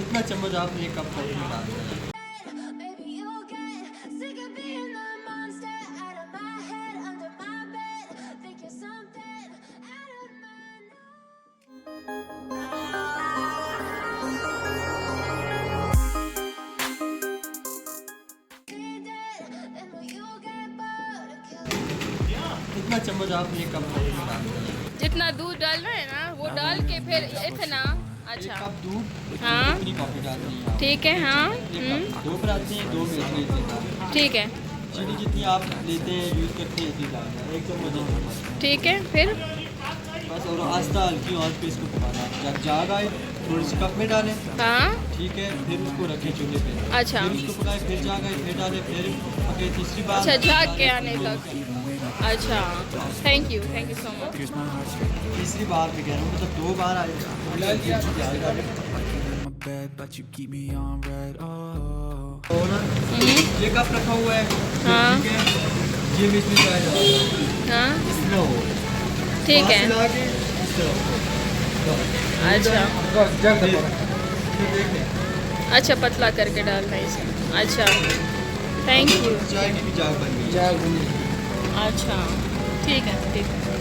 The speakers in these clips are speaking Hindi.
इतना चम्मच आप एक कप कॉफी में डाल दें. Maybe you'll get sick of being the monster out of my head, under my bed. Think you're something out of my then will you get bored of killing? इतना चम्मच आप एक कप कॉफी में डाल दें. जितना दूध डालना है ना वो डाल के फिर इतना. एक अच्छा कप दूध हाँ इतनी कॉफी डालनी है आप. ठीक है. हाँ एक कप 2 पर आते हैं, 2 में इतनी डालना. ठीक है. चीनी जितनी आप लेते हैं यूज़ करते हैं इतनी डालना है. एक चम्मच ठीक है. फिर बस. और आस्ता हल्की आंच पे इसको पकाना है. जब जाग आए थोड़ी सी कप में डालें. हाँ ठीक है. फिर उसको रखें चूल्हे पे. अच्छा फिर उसको पकाएं. फिर जाग आए फिर डालें. फिर पके तीसरी बार. अच्छा झाग के आने तक. अच्छा थैंक यू सो मच. तीसरी बार पे कह रहा हूँ मतलब 2 बार आए. But you keep me on red. Oh, और ना ये कप रखा हुआ है. हाँ. ठीक है. ये बीच में जाएगा. हाँ इसमें हो. ठीक है. मिला के इस तरह. अच्छा फिर देखें. अच्छा पतला करके डालना है इसमें. अच्छा थैंक यू. चाय की भी जाग बन गई. अच्छा ठीक है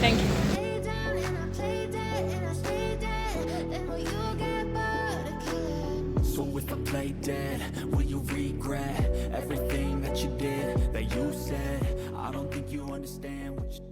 thank you. Lay down and I play dead and I stay dead, then will you get bored of killing? so if I play dead, will you regret everything that you did, that you said? I don't think you understand what you